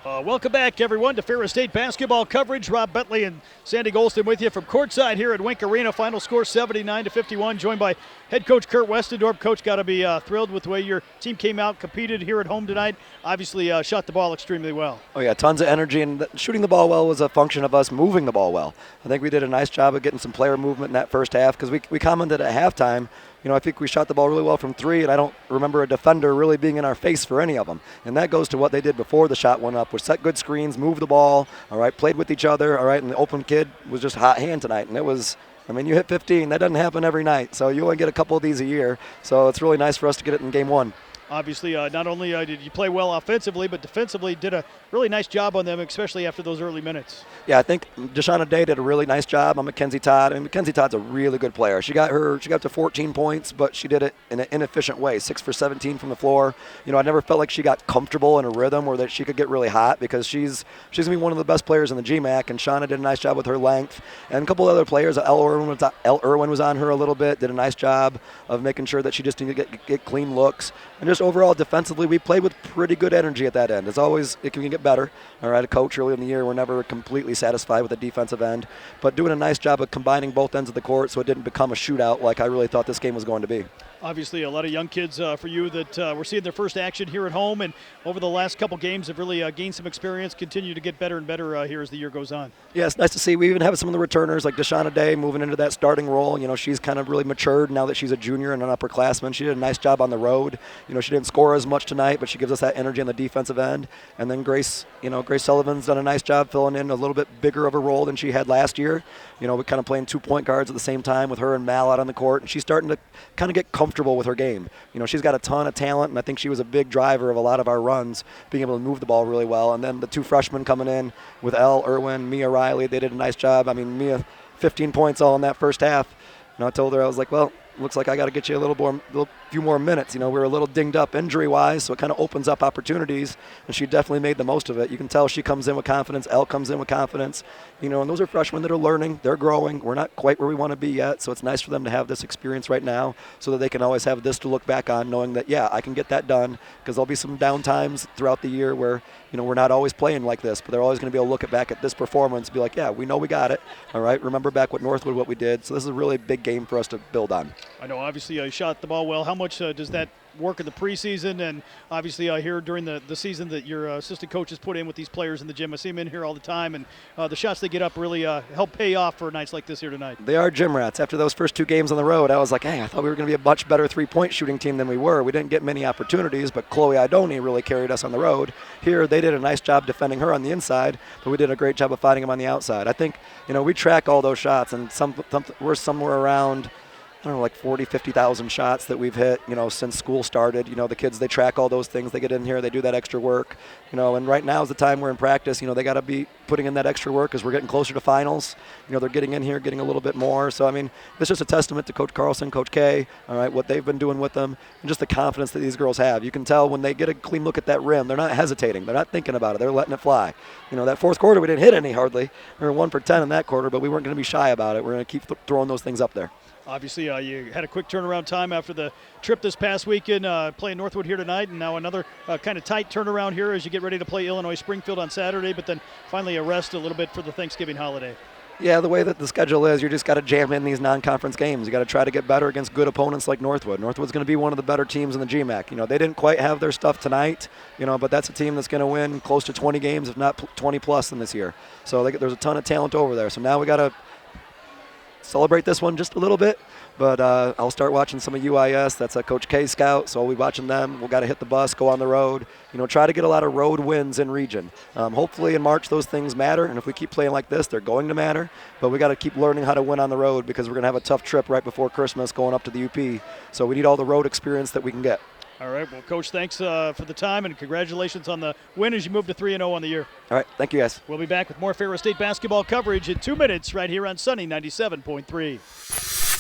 Welcome back, everyone, to Ferris State basketball coverage. Rob Bentley and Sandy Golston with you from courtside here at Wink Arena. Final score 79-51, joined by head coach Kurt Westendorp. Coach, got to be thrilled with the way your team came out, competed here at home tonight. Obviously shot the ball extremely well. Oh, yeah, tons of energy, and shooting the ball well was a function of us moving the ball well. I think we did a nice job of getting some player movement in that first half because we commented at halftime, I think we shot the ball really well from three, and I don't remember a defender really being in our face for any of them. And that goes to what they did before the shot went up, was set good screens, moved the ball, all right, played with each other, all right, and the open kid was just hot hand tonight. And it was, you hit 15. That doesn't happen every night, so you only get a couple of these a year. So it's really nice for us to get it in game one. Obviously, not only did you play well offensively, but defensively did a really nice job on them, especially after those early minutes. Yeah, I think Deshauna Day did a really nice job on Mackenzie Todd. And Mackenzie Todd's a really good player. She got to 14 points, but she did it in an inefficient way, 6 for 17 from the floor. I never felt like she got comfortable in a rhythm where that she could get really hot because she's going to be one of the best players in the GMAC, and Shauna did a nice job with her length. And a couple of other players, Elle Irwin was on her a little bit, did a nice job of making sure that she just didn't get clean looks. And just overall defensively, we played with pretty good energy at that end. As always, it can get better. All right, a coach early in the year, we're never completely satisfied with the defensive end, but doing a nice job of combining both ends of the court so it didn't become a shootout like I really thought this game was going to be. Obviously, a lot of young kids for you that we're seeing their first action here at home, and over the last couple games have really gained some experience, continue to get better and better here as the year goes on. Yeah, it's nice to see. We even have some of the returners like Deshauna Day moving into that starting role. She's kind of really matured now that she's a junior and an upperclassman. She did a nice job on the road. She didn't score as much tonight, but she gives us that energy on the defensive end. And then Grace Sullivan's done a nice job filling in a little bit bigger of a role than she had last year. We're kind of playing 2 point guards at the same time with her and Mal out on the court, and she's starting to kind of get comfortable with her game. She's got a ton of talent, and I think she was a big driver of a lot of our runs, being able to move the ball really well. And then the 2 freshmen coming in with Elle Irwin, Mia Riley, they did a nice job. Mia, 15 points all in that first half. I told her, I was like, well, looks like I got to get you a few more minutes. We were a little dinged up injury-wise, so it kind of opens up opportunities, and she definitely made the most of it. You can tell she comes in with confidence. Elle comes in with confidence. And those are freshmen that are learning. They're growing. We're not quite where we want to be yet, so it's nice for them to have this experience right now so that they can always have this to look back on, knowing that, yeah, I can get that done, because there'll be some down times throughout the year where, we're not always playing like this, but they're always going to be able to look back at this performance and be like, yeah, we know we got it. All right, remember back with Northwood what we did. So this is a really big game for us to build on. I know, obviously, you shot the ball well. How much does that work in the preseason, and obviously here during the season that your assistant coaches put in with these players in the gym? I see them in here all the time, and the shots they get up really help pay off for nights like this here tonight. They are gym rats. After those first 2 games on the road, I was like, hey, I thought we were going to be a much better 3-point shooting team than we were. We didn't get many opportunities, but Chloe Idoni really carried us on the road. Here, they did a nice job defending her on the inside, but we did a great job of fighting them on the outside. I think, we track all those shots, and we're somewhere around, I don't know, like 40, 50,000 shots that we've hit, since school started. The kids, they track all those things. They get in here, they do that extra work, and right now is the time we're in practice. They got to be putting in that extra work as we're getting closer to finals. They're getting in here, getting a little bit more. So, it's just a testament to Coach Carlson, Coach K, all right, what they've been doing with them, and just the confidence that these girls have. You can tell when they get a clean look at that rim, they're not hesitating. They're not thinking about it. They're letting it fly. That fourth quarter, we didn't hit any hardly. We were 1 for 10 in that quarter, but we weren't going to be shy about it. We're going to keep throwing those things up there. Obviously, you had a quick turnaround time after the trip this past weekend, playing Northwood here tonight, and now another kind of tight turnaround here as you get ready to play Illinois Springfield on Saturday, but then finally a rest a little bit for the Thanksgiving holiday. Yeah, the way that the schedule is, you just got to jam in these non-conference games. You got to try to get better against good opponents like Northwood. Northwood's going to be one of the better teams in the GMAC. They didn't quite have their stuff tonight, but that's a team that's going to win close to 20 games, if not 20 plus in this year. So there's a ton of talent over there. So now we got to celebrate this one just a little bit, but I'll start watching some of UIS. That's a Coach K scout, so I'll be watching them. We've got to hit the bus, go on the road, try to get a lot of road wins in region. Hopefully in March those things matter, and if we keep playing like this, they're going to matter, but we got to keep learning how to win on the road because we're going to have a tough trip right before Christmas going up to the UP, so we need all the road experience that we can get. All right, well, Coach, thanks for the time, and congratulations on the win as you move to 3-0 on the year. All right, thank you, guys. We'll be back with more Ferris State basketball coverage in 2 minutes right here on Sunny 97.3.